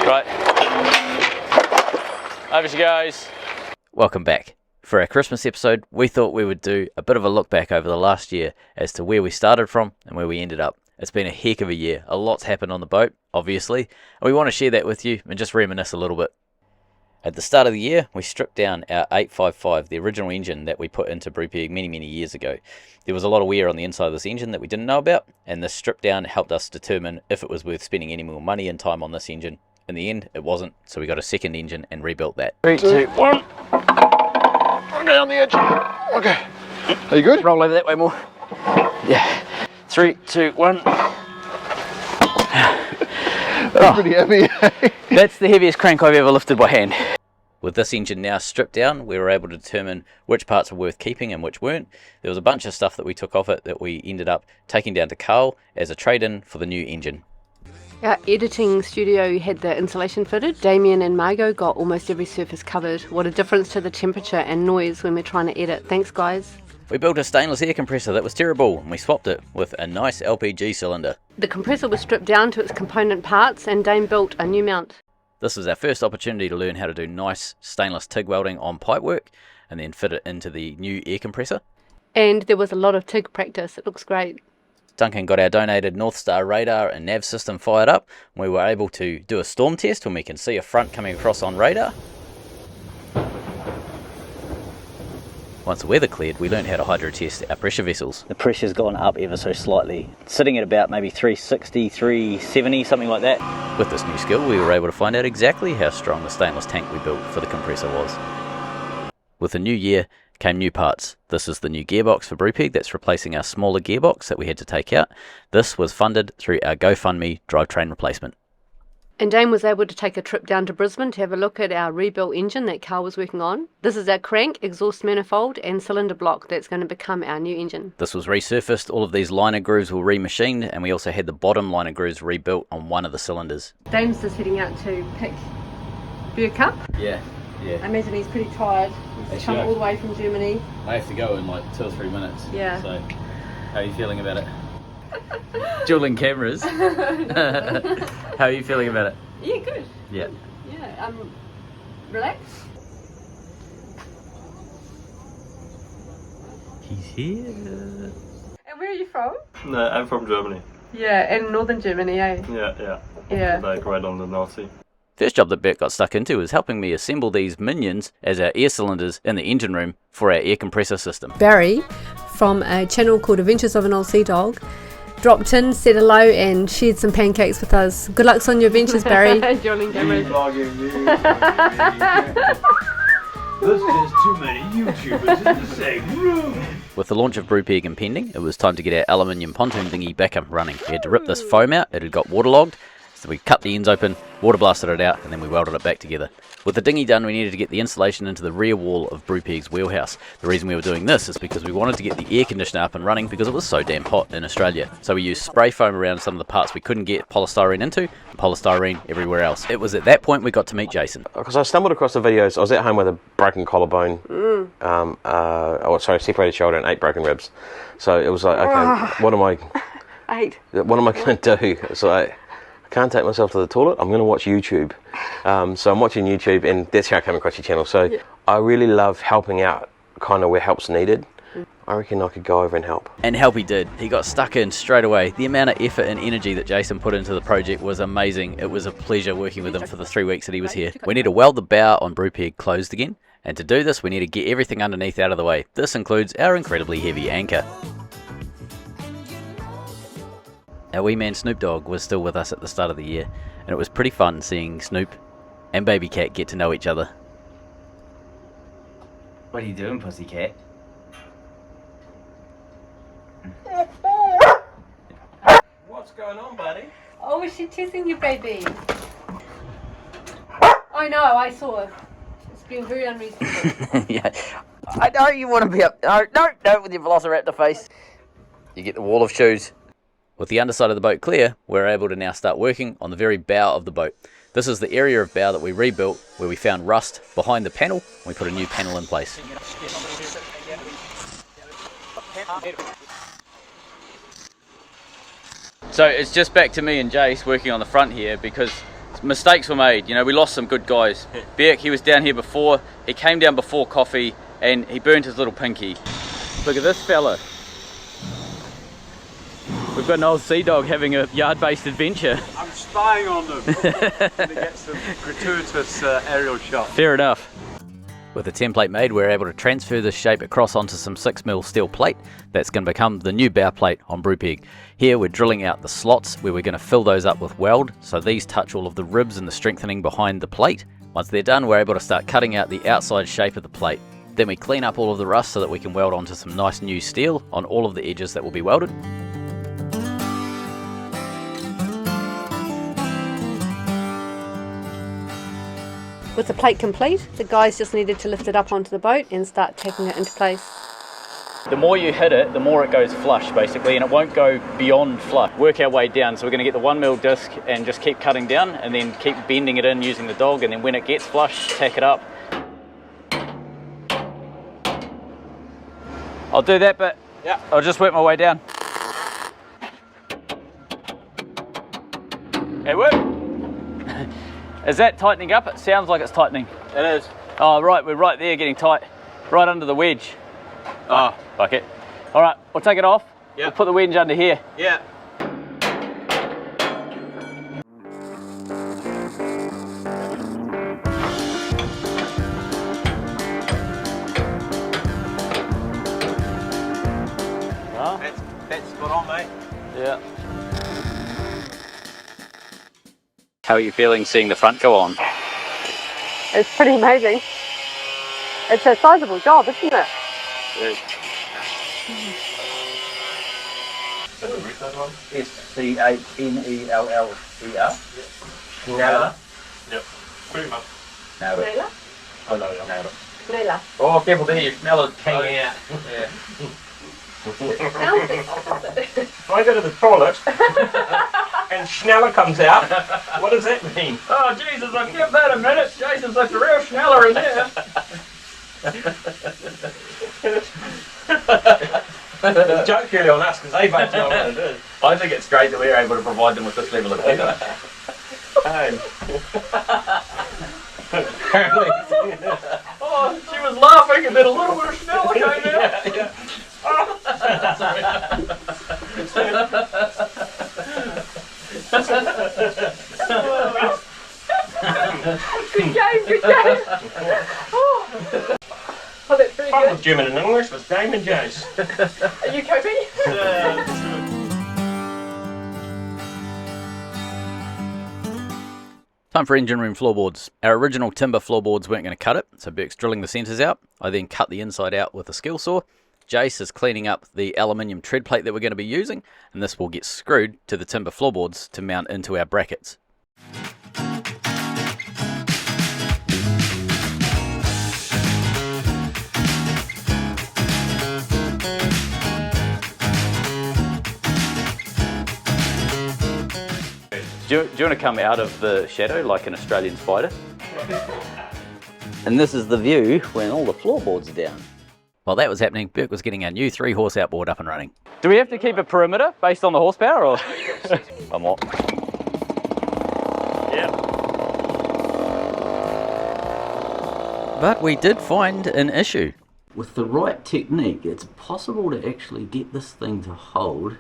Right, over she goes. Welcome back. For our Christmas episode, we thought we would do a bit of a look back over the last year as to where we started from and where we ended up. It's been a heck of a year. A lot's happened on the boat, obviously, and we want to share that with you and just reminisce a little bit. At the start of the year, we stripped down our 855, the original engine that we put into Brupeg many years ago. There was a lot of wear on the inside of this engine that we didn't know about, and this strip down helped us determine if it was worth spending any more money and time on this engine. In the end, it wasn't, so we got a second engine and rebuilt that. 3, 2, 1. Okay, on the edge. Okay. Are you good? Roll over that way more. Yeah. 3, 2, 1. That's pretty heavy. That's the heaviest crank I've ever lifted by hand. With this engine now stripped down, we were able to determine which parts were worth keeping and which weren't. There was a bunch of stuff that we took off it that we ended up taking down to Carl as a trade-in for the new engine. Our editing studio had the insulation fitted. Damien and Margot got almost every surface covered. What a difference to the temperature and noise when we're trying to edit. Thanks, guys. We built a stainless air compressor that was terrible, and we swapped it with a nice LPG cylinder. The compressor was stripped down to its component parts, and Dame built a new mount. This was our first opportunity to learn how to do nice stainless TIG welding on pipework, and then fit it into the new air compressor. And there was a lot of TIG practice. It looks great. Duncan got our donated North Star radar and nav system fired up. We were able to do a storm test when we can see a front coming across on radar. Once the weather cleared, we learned how to hydro test our pressure vessels. The pressure's gone up ever so slightly, sitting at about maybe 360, 370, something like that. With this new skill, we were able to find out exactly how strong the stainless tank we built for the compressor was. With the new year came new parts. This is the new gearbox for Brupeg that's replacing our smaller gearbox that we had to take out. This was funded through our GoFundMe drivetrain replacement. And Dame was able to take a trip down to Brisbane to have a look at our rebuilt engine that Carl was working on. This is our crank, exhaust manifold and cylinder block that's going to become our new engine. This was resurfaced, all of these liner grooves were remachined, and we also had the bottom liner grooves rebuilt on one of the cylinders. Dame's just heading out to pick Brupeg up. Yeah. I imagine he's pretty tired. He's come all the way from Germany. I have to go in like 2 or 3 minutes. Yeah. So, how are you feeling about it? Dueling cameras. How are you feeling about it? Yeah, good. Yeah. Yeah, relax. He's here. And where are you from? No, I'm from Germany. Yeah, in northern Germany, eh? Yeah. Like right on the North Sea. First job that Bert got stuck into was helping me assemble these minions as our air cylinders in the engine room for our air compressor system. Barry, from a channel called Adventures of an Old Sea Dog, dropped in, said hello and shared some pancakes with us. Good luck on your ventures, Barry. Dueling cameras. There's just too many YouTubers in the same room. With the launch of Brupeg impending, it was time to get our aluminium pontoon dinghy back up and running. We had to rip this foam out, it had got waterlogged, so we cut the ends open, water blasted it out, and then we welded it back together. With the dinghy done, we needed to get the insulation into the rear wall of Brupeg's wheelhouse. The reason we were doing this is because we wanted to get the air conditioner up and running because it was so damn hot in Australia. So we used spray foam around some of the parts we couldn't get polystyrene into, and polystyrene everywhere else. It was at that point we got to meet Jason. Because I stumbled across the videos, I was at home with a broken collarbone, separated shoulder and 8 broken ribs. So it was like, okay, what am I going to do? It's like, I can't take myself to the toilet, I'm going to watch YouTube. So I'm watching YouTube, and that's how I came across your channel. So yeah. I really love helping out kind of where help's needed. I reckon I could go over and help. And help he did. He got stuck in straight away. The amount of effort and energy that Jason put into the project was amazing. It was a pleasure working with him for the 3 weeks that he was here. We need to weld the bow on Brupeg closed again, and to do this we need to get everything underneath out of the way. This includes our incredibly heavy anchor. Our wee man Snoop Dogg was still with us at the start of the year, and it was pretty fun seeing Snoop and Baby Cat get to know each other. What are you doing, pussycat? What's going on, buddy? Oh, is she teasing you, baby? I know, I saw it. It's been very unreasonable. Yeah, I know you want to be up. No, with your velociraptor face. You get the wall of shoes. With the underside of the boat clear, we're able to now start working on the very bow of the boat. This is the area of bow that we rebuilt where we found rust behind the panel. We put a new panel in place. So it's just back to me and Jace working on the front here because Mistakes were made, you know, we lost some good guys. Beck, he was down here before, he came down before coffee and he burnt his little pinky. Look at this fella. We've got an old sea dog having a yard-based adventure. I'm spying on them to get some gratuitous aerial shots. Fair enough. With the template made, we're able to transfer this shape across onto some 6mm steel plate that's going to become the new bow plate on Brupeg. Here we're drilling out the slots where we're going to fill those up with weld, so these touch all of the ribs and the strengthening behind the plate. Once they're done, we're able to start cutting out the outside shape of the plate. Then we clean up all of the rust so that we can weld onto some nice new steel on all of the edges that will be welded. With the plate complete, the guys just needed to lift it up onto the boat and start taking it into place. The more you hit it, the more it goes flush basically, and it won't go beyond flush. Work our way down, so we're going to get the 1mm disc and just keep cutting down and then keep bending it in using the dog, and then when it gets flush, tack it up. I'll do that bit. Yeah. I'll just work my way down. Hey, work. Is that tightening up? It sounds like it's tightening. It is. Oh, right, we're right there getting tight. Right under the wedge. Oh, fuck it. All right, we'll take it off. Yeah. We'll put the wedge under here. Yeah. That's spot on, mate. Yeah. How are you feeling seeing the front go on? It's pretty amazing. It's a sizable job, isn't it? Schneller. Schneller. Yep, pretty much. Nailed it. Schneller? Oh no, nailed it. Schneller. Oh, careful there, Schneller's hanging out. Yeah. Sounds the opposite. If I go to the toilet and Schneller comes out, what does that mean? Oh Jesus, I'll give that a minute. Jason's like a real Schneller in there. Joke really on us because they both know what it is. I think it's great that we're able to provide them with this level of data. Apparently. Oh, she was laughing and then a little bit of Schneller came out. Yeah. Good game, good game. Oh, that's pretty Fun good. with German and English with Dame and Jess. Are you coping? Time for engine room floorboards. Our original timber floorboards weren't going to cut it, so Beck's drilling the centres out. I then cut the inside out with a skill saw. Jace is cleaning up the aluminium tread plate that we're going to be using, and this will get screwed to the timber floorboards to mount into our brackets. Do you want to come out of the shadow like an Australian spider? And this is the view when all the floorboards are down. While that was happening, Beck was getting our new 3-horse outboard up and running. Do we have to keep a perimeter based on the horsepower or? I'm what? Yeah. But we did find an issue. With the right technique, it's possible to actually get this thing to hold,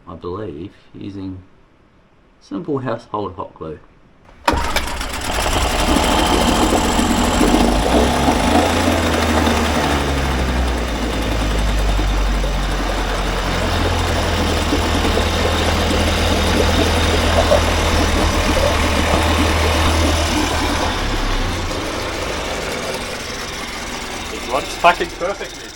I believe, using simple household hot glue. It runs fucking perfectly.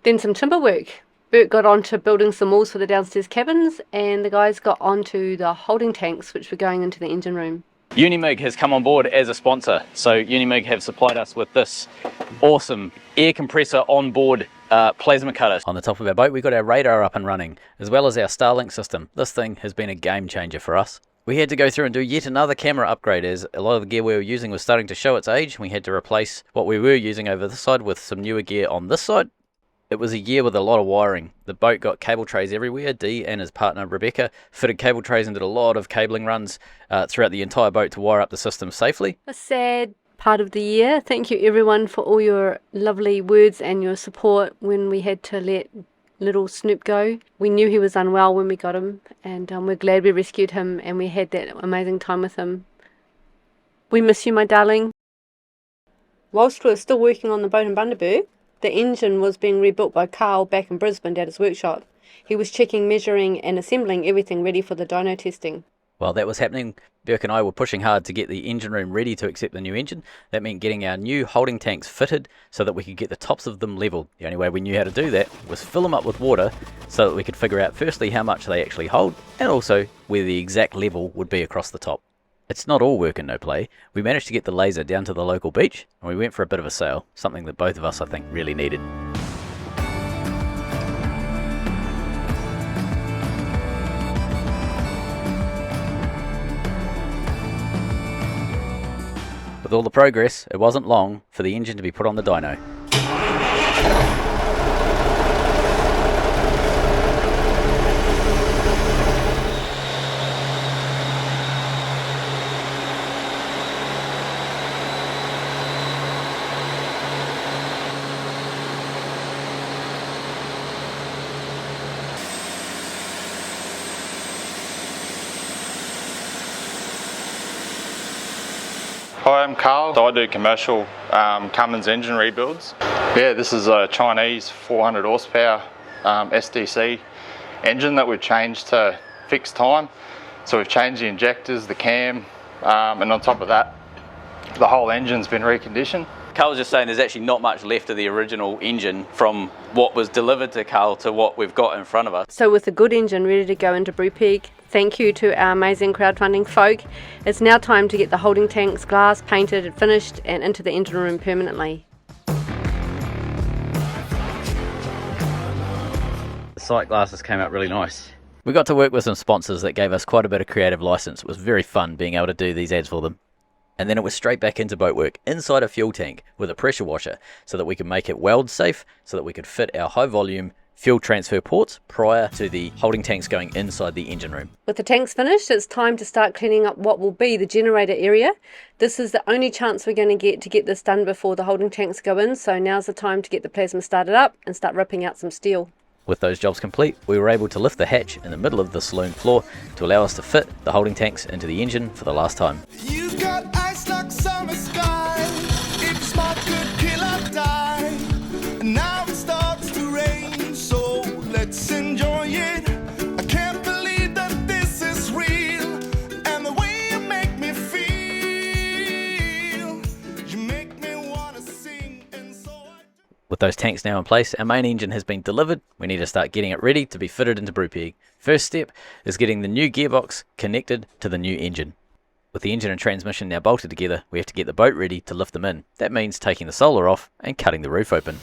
Then some timber work. Bert got on to building some walls for the downstairs cabins, and the guys got onto the holding tanks which were going into the engine room. Unimig has come on board as a sponsor, so Unimig have supplied us with this awesome air compressor on board plasma cutter. On the top of our boat we got our radar up and running, as well as our Starlink system. This thing has been a game changer for us. We had to go through and do yet another camera upgrade as a lot of the gear we were using was starting to show its age. We had to replace what we were using over this side with some newer gear on this side. It was a year with a lot of wiring. The boat got cable trays everywhere. Dee and his partner Rebecca fitted cable trays and did a lot of cabling runs throughout the entire boat to wire up the system safely. A sad part of the year. Thank you everyone for all your lovely words and your support when we had to let little Snoop go. We knew he was unwell when we got him, and we're glad we rescued him and we had that amazing time with him. We miss you, my darling. Whilst we were still working on the boat in Bundaberg, the engine was being rebuilt by Carl back in Brisbane at his workshop. He was checking, measuring and assembling everything ready for the dyno testing. While that was happening, Burke and I were pushing hard to get the engine room ready to accept the new engine. That meant getting our new holding tanks fitted so that we could get the tops of them level. The only way we knew how to do that was fill them up with water so that we could figure out firstly how much they actually hold and also where the exact level would be across the top. It's not all work and no play. We managed to get the laser down to the local beach and we went for a bit of a sail, something that both of us I think really needed. With all the progress, it wasn't long for the engine to be put on the dyno. Hi, I'm Carl. I do commercial Cummins engine rebuilds. Yeah, this is a Chinese 400 horsepower SDC engine that we've changed to fixed time. So we've changed the injectors, the cam, and on top of that, the whole engine's been reconditioned. Carl was just saying there's actually not much left of the original engine from what was delivered to Carl to what we've got in front of us. So with a good engine ready to go into Brupeg, thank you to our amazing crowdfunding folk. It's now time to get the holding tanks glass painted and finished and into the engine room permanently. The sight glasses came out really nice. We got to work with some sponsors that gave us quite a bit of creative license. It was very fun being able to do these ads for them. And then it was straight back into boat work inside a fuel tank with a pressure washer so that we could make it weld safe, so that we could fit our high volume fuel transfer ports prior to the holding tanks going inside the engine room. With the tanks finished, it's time to start cleaning up what will be the generator area. This is the only chance we're going to get this done before the holding tanks go in, so now's the time to get the plasma started up and start ripping out some steel. With those jobs complete, we were able to lift the hatch in the middle of the saloon floor to allow us to fit the holding tanks into the engine for the last time. You've got ice like summer sky. If smart could kill or die. And now it starts to rain, so let's enjoy it. I can't believe that this is real. And the way you make me feel, you make me wanna sing, and so I do. With those tanks now in place, our main engine has been delivered. We need to start getting it ready to be fitted into Brupeg. First step is getting the new gearbox connected to the new engine. With the engine and transmission now bolted together, we have to get the boat ready to lift them in. That means taking the solar off and cutting the roof open.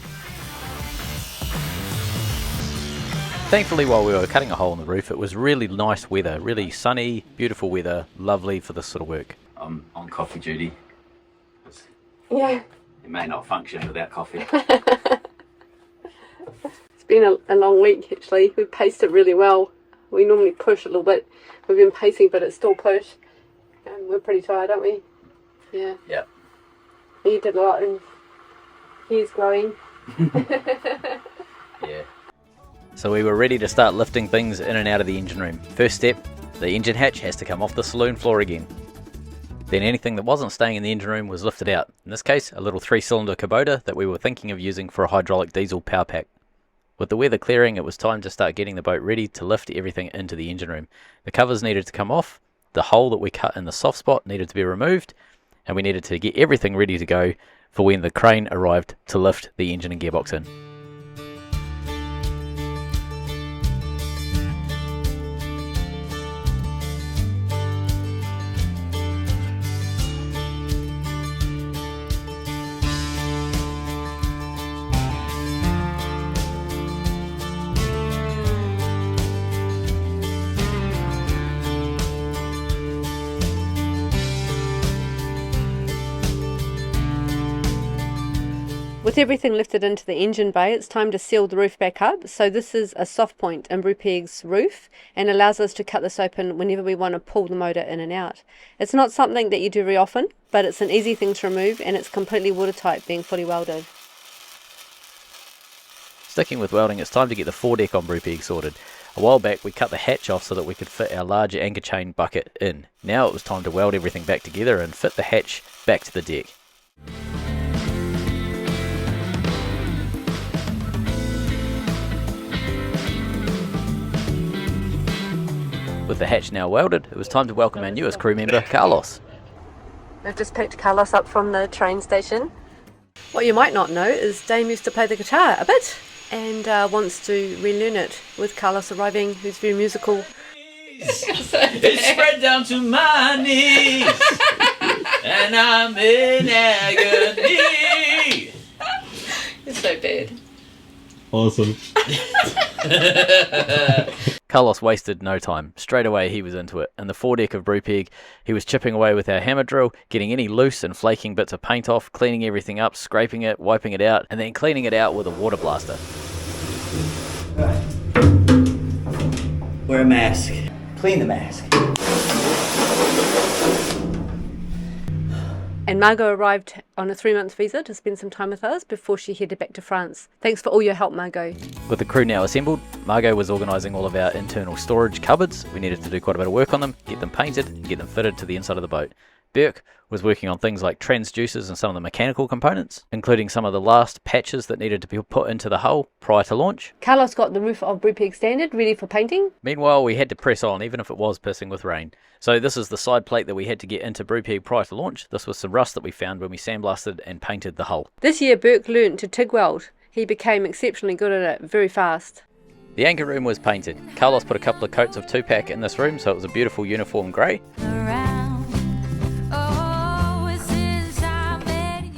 Thankfully, while we were cutting a hole in the roof, it was really nice weather, really sunny, beautiful weather, lovely for this sort of work. I'm on coffee duty. Yeah. It may not function without coffee. It's been a long week actually. We paced it really well. We normally push a little bit. We've been pacing, but it's still push. And we're pretty tired, aren't we? Yeah. Yeah. You did a lot and he's growing. Yeah. So we were ready to start lifting things in and out of the engine room. First step, the engine hatch has to come off the saloon floor again. Then anything that wasn't staying in the engine room was lifted out. In this case, a little 3-cylinder Kubota that we were thinking of using for a hydraulic diesel power pack. With the weather clearing, it was time to start getting the boat ready to lift everything into the engine room. The covers needed to come off, the hole that we cut in the soft spot needed to be removed, and we needed to get everything ready to go for when the crane arrived to lift the engine and gearbox in. With everything lifted into the engine bay, it's time to seal the roof back up. So this is a soft point in Brupeg's roof and allows us to cut this open whenever we want to pull the motor in and out. It's not something that you do very often, but it's an easy thing to remove and it's completely watertight, being fully welded. Sticking with welding, it's time to get the foredeck on Brupeg sorted. A while back we cut the hatch off so that we could fit our larger anchor chain bucket in. Now it was time to weld everything back together and fit the hatch back to the deck. With the hatch now welded, it was time to welcome our newest crew member, Carlos. We've just picked Carlos up from the train station. What you might not know is Dame used to play the guitar a bit and wants to relearn it, with Carlos arriving, who's very musical. It's spread down to my knees and I'm in agony. It's so bad. Awesome. Carlos wasted no time. Straight away he was into it. In the foredeck of Brupeg, he was chipping away with our hammer drill, getting any loose and flaking bits of paint off, cleaning everything up, scraping it, wiping it out, and then cleaning it out with a water blaster. Wear a mask. Clean the mask. And Margot arrived on a 3-month visa to spend some time with us before she headed back to France. Thanks for all your help, Margot. With the crew now assembled, Margot was organising all of our internal storage cupboards. We needed to do quite a bit of work on them, get them painted, and get them fitted to the inside of the boat. Burke was working on things like transducers and some of the mechanical components, including some of the last patches that needed to be put into the hull prior to launch. Carlos got the roof of Brupeg Standard ready for painting. Meanwhile, we had to press on, even if it was pissing with rain. So this is the side plate that we had to get into Brupeg prior to launch. This was some rust that we found when we sandblasted and painted the hull. This year Burke learnt to TIG weld. He became exceptionally good at it very fast. The anchor room was painted. Carlos put a couple of coats of 2-pack in this room, so it was a beautiful uniform grey.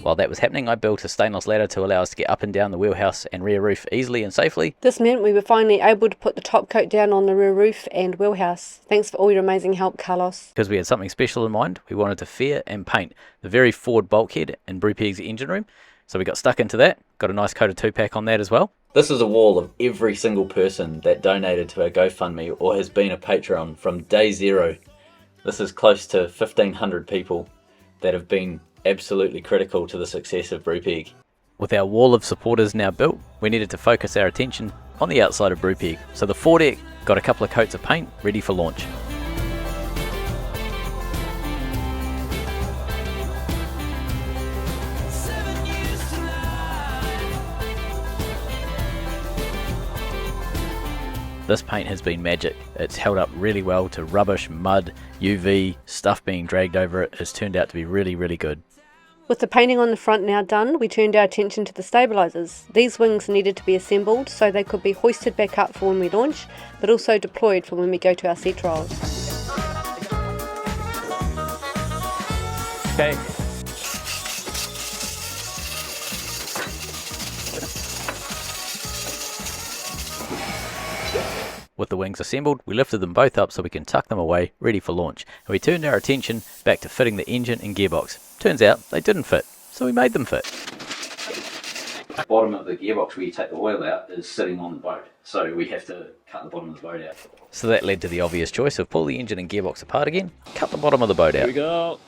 While that was happening, I built a stainless ladder to allow us to get up and down the wheelhouse and rear roof easily and safely. This meant we were finally able to put the top coat down on the rear roof and wheelhouse. Thanks for all your amazing help, Carlos. Because we had something special in mind, we wanted to fair and paint the very forward bulkhead in Brupeg's engine room. So we got stuck into that, got a nice coat of 2-pack on that as well. This is a wall of every single person that donated to our GoFundMe or has been a Patreon from day zero. This is close to 1,500 people that have been absolutely critical to the success of Brupeg. With our wall of supporters now built, we needed to focus our attention on the outside of Brupeg. So the foredeck got a couple of coats of paint ready for launch. This paint has been magic. It's held up really well to rubbish, mud, UV, stuff being dragged over it. It's turned out to be really, really good. With the painting on the front now done, we turned our attention to the stabilisers. These wings needed to be assembled so they could be hoisted back up for when we launch, but also deployed for when we go to our sea trials. Okay. With the wings assembled, we lifted them both up so we can tuck them away, ready for launch. And we turned our attention back to fitting the engine and gearbox. Turns out they didn't fit, so we made them fit. The bottom of the gearbox where you take the oil out is sitting on the boat, so we have to cut the bottom of the boat out. So that led to the obvious choice of pull the engine and gearbox apart again, cut the bottom of the boat out. Here we go.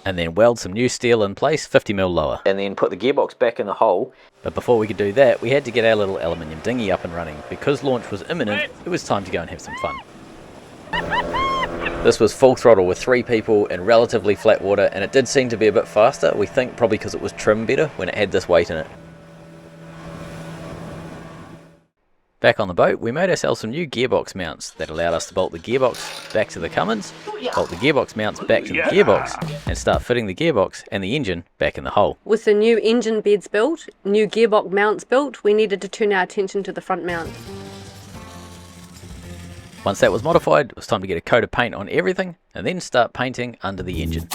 And then weld some new steel in place 50mm lower. And then put the gearbox back in the hole. But before we could do that, we had to get our little aluminium dinghy up and running. Because launch was imminent, it was time to go and have some fun. This was full throttle with 3 people in relatively flat water, and it did seem to be a bit faster. We think probably because it was trimmed better when it had this weight in it. Back on the boat, we made ourselves some new gearbox mounts that allowed us to bolt the gearbox back to the Cummins, bolt the gearbox mounts back to the gearbox, and start fitting the gearbox and the engine back in the hole. With the new engine beds built, new gearbox mounts built, we needed to turn our attention to the front mount. Once that was modified, it was time to get a coat of paint on everything and then start painting under the engine.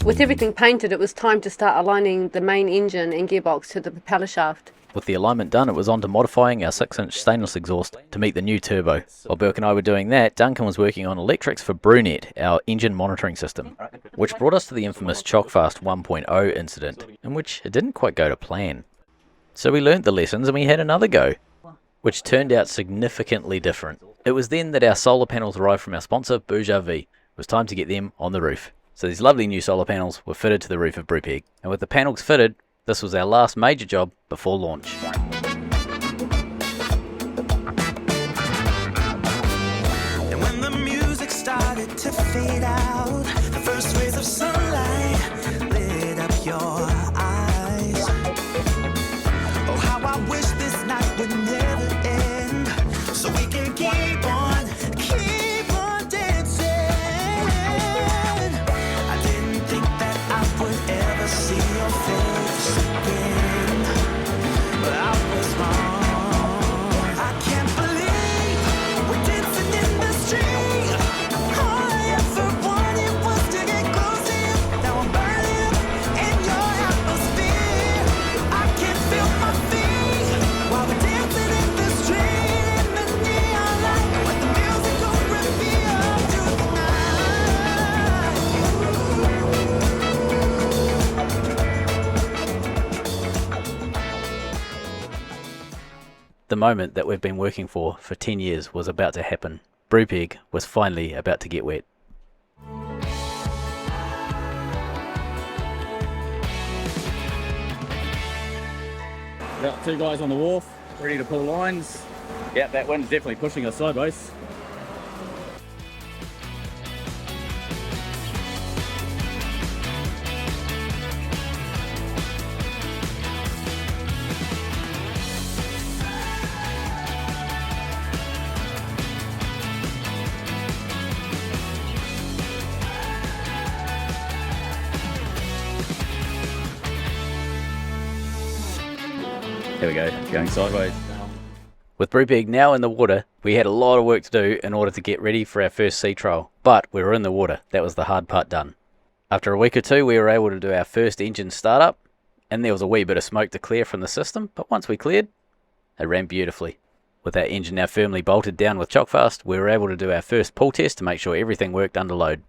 With everything painted, it was time to start aligning the main engine and gearbox to the propeller shaft. With the alignment done, it was on to modifying our 6-inch stainless exhaust to meet the new turbo. While Burke and I were doing that, Duncan was working on electrics for Brunet, our engine monitoring system, which brought us to the infamous Chockfast 1.0 incident, in which it didn't quite go to plan. So we learnt the lessons and we had another go, which turned out significantly different. It was then that our solar panels arrived from our sponsor, BougeRV. It was time to get them on the roof. So these lovely new solar panels were fitted to the roof of Brupeg, and with the panels fitted, this was our last major job before launch. And when the music started to fade out, the first rays of sunlight lit up your eyes. Oh, how I wish this night would never end, so we can keep on dancing. I didn't think that I would ever see your face again, but I was wrong. I can't believe we're dancing in the street. All I ever wanted was to get close to you. Now I'm burning up in your atmosphere. I can feel my feet while we're dancing in the street, in the neon light. Let the music go rip me up through the night. The moment that we've been working for 10 years was about to happen. Brupeg was finally about to get wet. Got two guys on the wharf, ready to pull lines. Yeah, that wind's definitely pushing us sideways. There we go, going sideways. With Brupeg now in the water, we had a lot of work to do in order to get ready for our first sea trial, but we were in the water. That was the hard part done. After a week or two, we were able to do our first engine startup, and there was a wee bit of smoke to clear from the system, but once we cleared, it ran beautifully. With our engine now firmly bolted down with Chockfast, we were able to do our first pull test to make sure everything worked under load,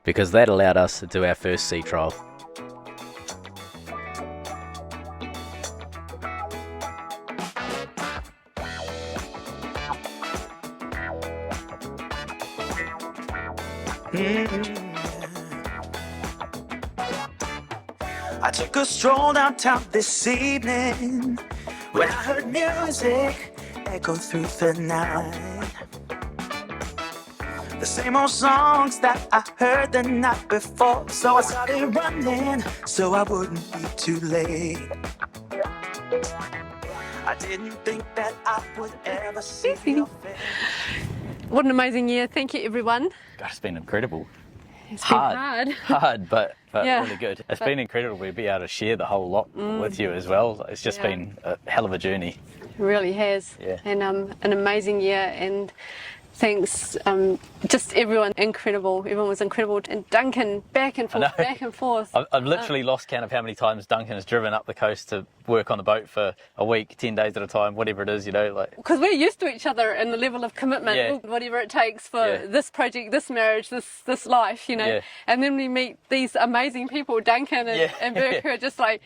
because that allowed us to do our first sea trial. I took a stroll downtown this evening when I heard music echo through the night. The same old songs that I heard the night before, so I started running so I wouldn't be too late. I didn't think that I would ever see your face. What an amazing year. Thank you, everyone. God, it's been incredible. It's been hard. Hard, but Yeah. really good. It's been incredible to be able to share the whole lot with you as well. It's just been a hell of a journey. It really has. Yeah. And an amazing year, and thanks, just everyone incredible. Everyone was incredible. And Duncan, back and forth, back and forth. I've literally lost count of how many times Duncan has driven up the coast to work on the boat for a week, 10 days at a time, whatever it is, you know. Like, because we're used to each other and the level of commitment, Yeah. whatever it takes for Yeah. this project, this marriage, this life, you know. Yeah. And then we meet these amazing people, Duncan and Burke, who are just like,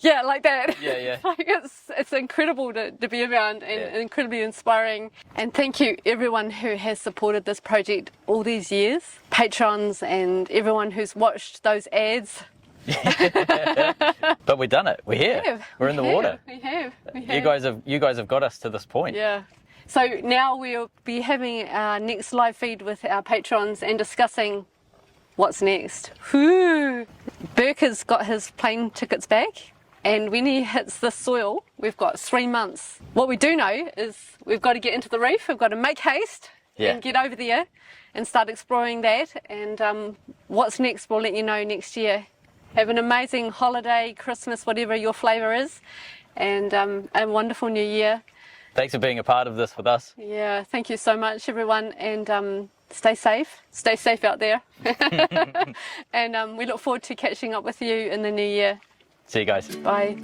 yeah, like that. Yeah, yeah. Like it's incredible to be around and incredibly inspiring. And thank you everyone who has supported this project all these years, patrons and everyone who's watched those ads. but we've done it. We're here. We're in the water. We have. You guys have got us to this point. Yeah. So now we'll be having our next live feed with our patrons and discussing what's next. Whew. Burke has got his plane tickets back, and when he hits the soil, we've got 3 months. What we do know is we've got to get into the reef, we've got to make haste and get over there and start exploring that. And what's next, we'll let you know next year. Have an amazing holiday, Christmas, whatever your flavour is, and a wonderful new year. Thanks for being a part of this with us. Yeah, thank you so much, everyone, and stay safe. Stay safe out there. And we look forward to catching up with you in the new year. See you guys. Bye.